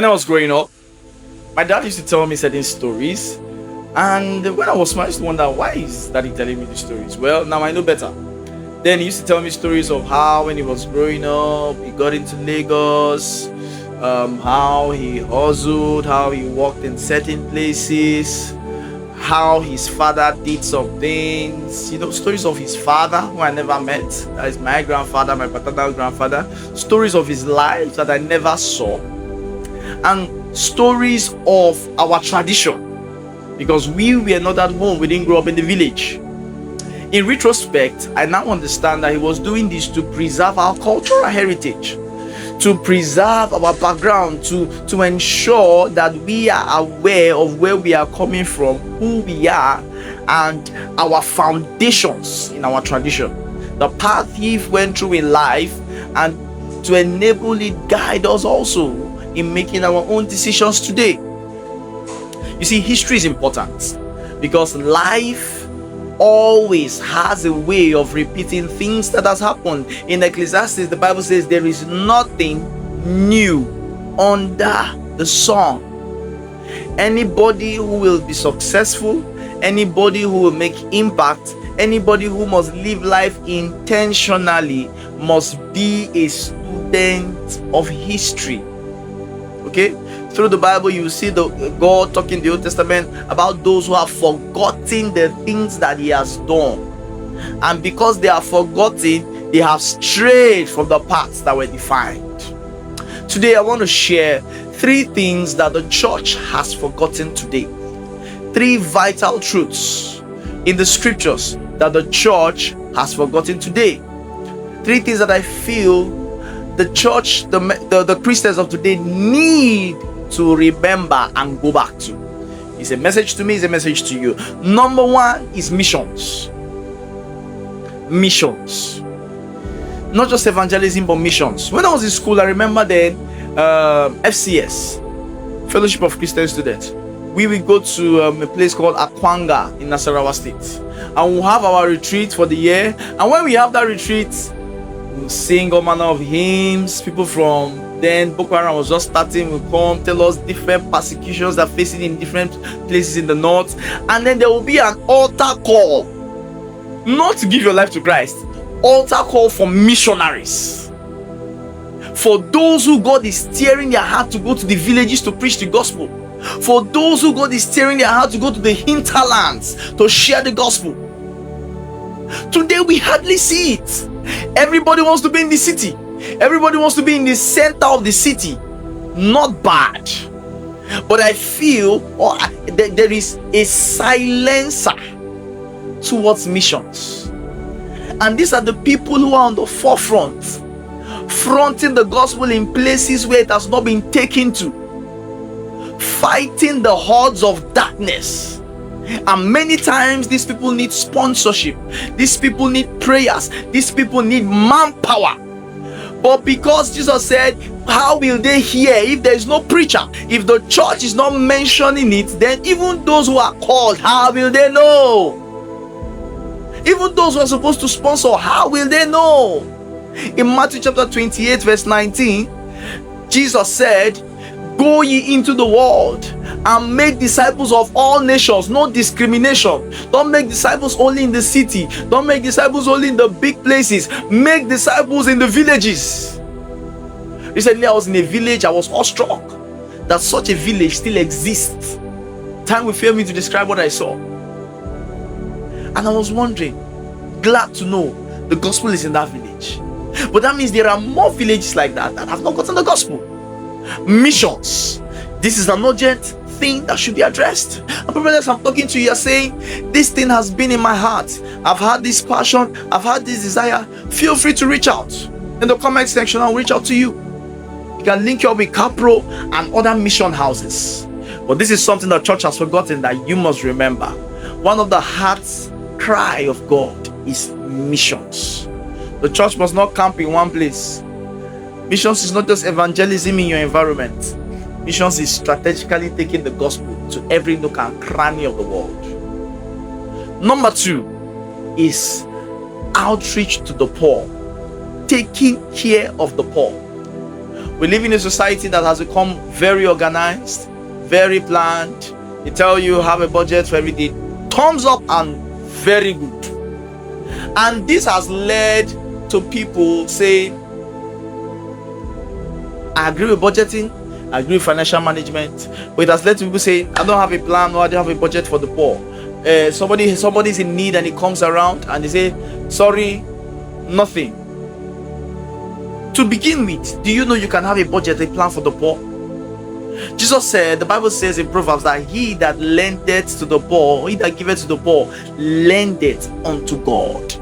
I was growing up, my dad used to tell me certain stories. And when I was small, I used to wonder, why is daddy telling me these stories? Well, now I know better. Then he used to tell me stories of how when he was growing up, he got into Lagos, how he hustled, how he worked in certain places, how his father did some things, stories of his father who I never met. That is my grandfather, my paternal grandfather. Stories of his life that I never saw. And stories of our tradition. Because we were not at home, we didn't grow up in the village. In retrospect, I now understand that he was doing this to preserve our cultural heritage, to preserve our background, to ensure that we are aware of where we are coming from, who we are, and our foundations in our tradition. The path he went through in life, and to enable it guide us also in making our own decisions today. You see, history is important because life always has a way of repeating things that has happened. In Ecclesiastes, the Bible says there is nothing new under the sun. Anybody who will be successful, anybody who will make impact, anybody who must live life intentionally must be a student of history. Okay? Through the Bible, you see God talking in the Old Testament about those who have forgotten the things that he has done. And because they have forgotten, they have strayed from the paths that were defined. Today, I want to share 3 things that the church has forgotten today. 3 vital truths in the scriptures that the church has forgotten today. 3 things that I feel the church, the Christians of today need to remember and go back to. It's a message to me, it's a message to you. Number 1 is missions. Missions. Not just evangelism, but missions. When I was in school, I remember then FCS, Fellowship of Christian Students. We would go to a place called Akwanga in Nasarawa State. And we'll have our retreat for the year. And when we have that retreat, we'll sing all manner of hymns. People from then Boko Haram was just starting, will come tell us different persecutions that are facing in different places in the north. And then there will be an altar call, not to give your life to Christ, altar call for missionaries, for those who God is steering their heart to go to the villages to preach the gospel, for those who God is steering their heart to go to the hinterlands to share the gospel. Today we hardly see it. Everybody wants to be in the city. Everybody wants to be in the center of the city. Not bad, but I feel there is a silencer towards missions. And these are the people who are on the forefront, fronting the gospel in places where it has not been taken to, fighting the hordes of darkness. And many times these people need sponsorship, these people need prayers, these people need manpower. But because Jesus said, how will they hear if there is no preacher? If the church is not mentioning it, then even those who are called, how will they know? Even those who are supposed to sponsor, how will they know? In Matthew chapter 28 verse 19, Jesus said, go ye into the world and make disciples of all nations. No discrimination. Don't make disciples only in the city. Don't make disciples only in the big places. Make disciples in the villages. Recently I was in a village. I was awestruck that such a village still exists. Time will fail me to describe what I saw. And I was wondering, glad to know the gospel is in that village. But that means there are more villages like that have not gotten the gospel. Missions. This is an urgent thing that should be addressed. And brothers, I'm talking to you, you're saying, this thing has been in my heart. I've had this passion, I've had this desire. Feel free to reach out. In the comment section, I'll reach out to you. You can link you up with Capro and other mission houses. But this is something the church has forgotten that you must remember. One of the heart's cry of God is missions. The church must not camp in one place. Missions is not just evangelism in your environment. Missions is strategically taking the gospel to every nook and cranny of the world. Number 2 is outreach to the poor, taking care of the poor. We live in a society that has become very organized, very planned. They tell you have a budget for everything. Thumbs up and very good. And this has led to people saying, I agree with budgeting, I agree with financial management, but it has led to people saying, I don't have a plan, or I don't have a budget for the poor. Somebody's in need and he comes around and they say, sorry, nothing. To begin with, do you know you can have a budget, a plan for the poor? Jesus said, the Bible says in Proverbs that he that lendeth to the poor, he that giveth to the poor, lendeth unto God.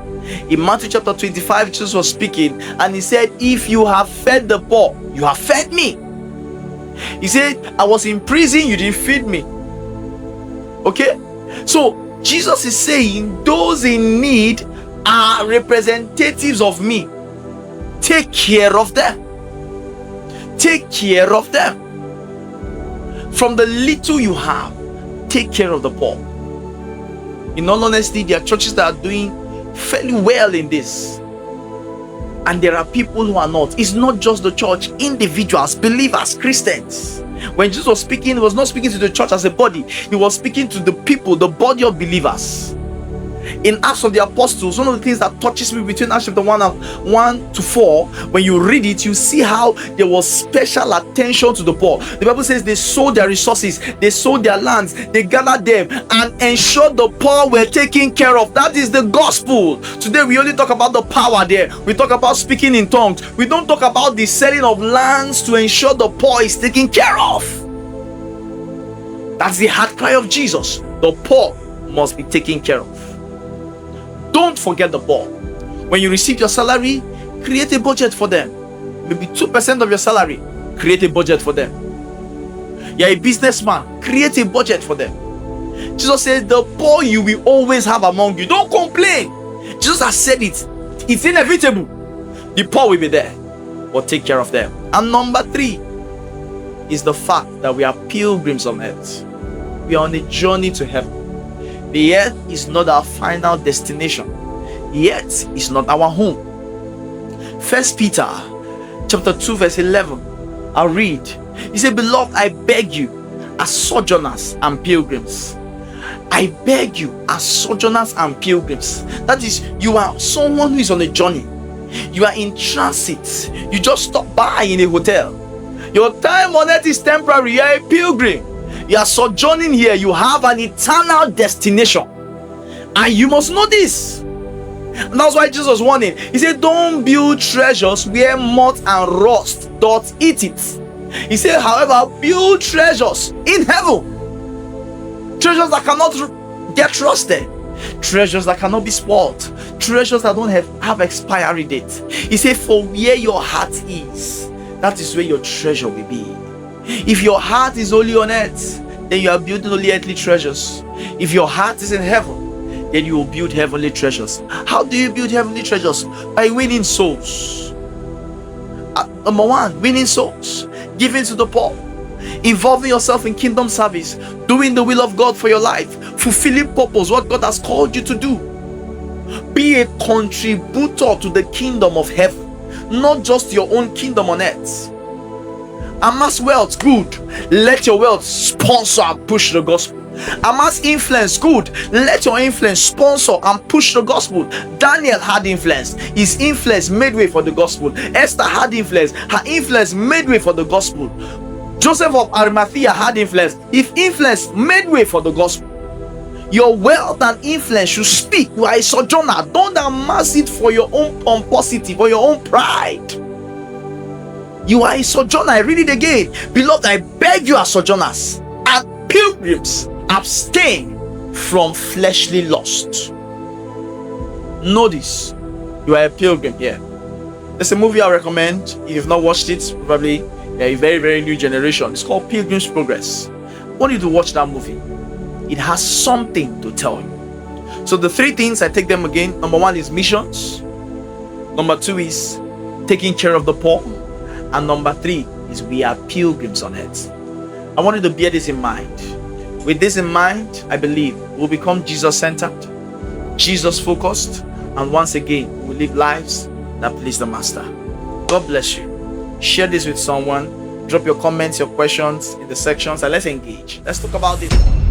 In Matthew chapter 25, Jesus was speaking and he said, if you have fed the poor, you have fed me. He said, I was in prison, you didn't feed me. Okay? So Jesus is saying those in need are representatives of me. Take care of them. Take care of them. From the little you have, take care of the poor. In all honesty, there are churches that are doing fairly well in this, and there are people who are not. It's not just the church, individuals, believers, Christians. When Jesus was speaking, he was not speaking to the church as a body, he was speaking to the people, the body of believers. In Acts of the Apostles, one of the things that touches me between Acts chapter 1 to 4, when you read it, you see how there was special attention to the poor. The Bible says they sold their resources, they sold their lands, they gathered them and ensured the poor were taken care of. That is the gospel. Today we only talk about the power there. We talk about speaking in tongues. We don't talk about the selling of lands to ensure the poor is taken care of. That's the heart cry of Jesus. The poor must be taken care of. Don't forget the poor. When you receive your salary, create a budget for them. Maybe 2% of your salary, create a budget for them. You're a businessman, create a budget for them. Jesus says the poor you will always have among you. Don't complain. Jesus has said it. It's inevitable. The poor will be there, but take care of them. And number 3 is the fact that we are pilgrims on earth. We are on a journey to heaven. The earth is not our final destination. The earth is not our home. 1 Peter chapter 2 verse 11. I'll read. He said, beloved, I beg you as sojourners and pilgrims. I beg you as sojourners and pilgrims. That is, you are someone who is on a journey. You are in transit. You just stop by in a hotel. Your time on earth is temporary. You are a pilgrim. You are sojourning here. You have an eternal destination, and you must know this. And that's why Jesus was warning. He said, don't build treasures where moth and rust doth eat it. He said, however, build treasures in heaven. Treasures that cannot get rusted. Treasures that cannot be spoiled. Treasures that don't have expiry date. He said, for where your heart is, that is where your treasure will be. If your heart is only on earth, then you are building only earthly treasures. If your heart is in heaven, then you will build heavenly treasures. How do you build heavenly treasures? By winning souls. Number 1, winning souls, giving to the poor, involving yourself in kingdom service, doing the will of God for your life, fulfilling purpose, what God has called you to do. Be a contributor to the kingdom of heaven, not just your own kingdom on earth. Amass wealth, good. Let your wealth sponsor and push the gospel. Amass influence, good. Let your influence sponsor and push the gospel. Daniel had influence. His influence made way for the gospel. Esther had influence. Her influence made way for the gospel. Joseph of Arimathea had influence. His influence made way for the gospel. Your wealth and influence should speak. You are a sojourner. Don't amass it for your own pomposity, for your own pride. You are a sojourner. I read it again. Beloved, I beg you as sojourners and pilgrims, abstain from fleshly lust. Notice, you are a pilgrim here. There's a movie I recommend. If you've not watched it, probably you're a very, very new generation. It's called Pilgrim's Progress. I want you to watch that movie. It has something to tell you. So the 3 things, I take them again. Number 1 is missions. Number 2 is taking care of the poor. And number 3 is we are pilgrims on earth. I want you to bear this in mind. With this in mind, I believe we'll become Jesus-centered, Jesus-focused, and once again, we'll live lives that please the Master. God bless you. Share this with someone. Drop your comments, your questions in the sections, and let's engage. Let's talk about it.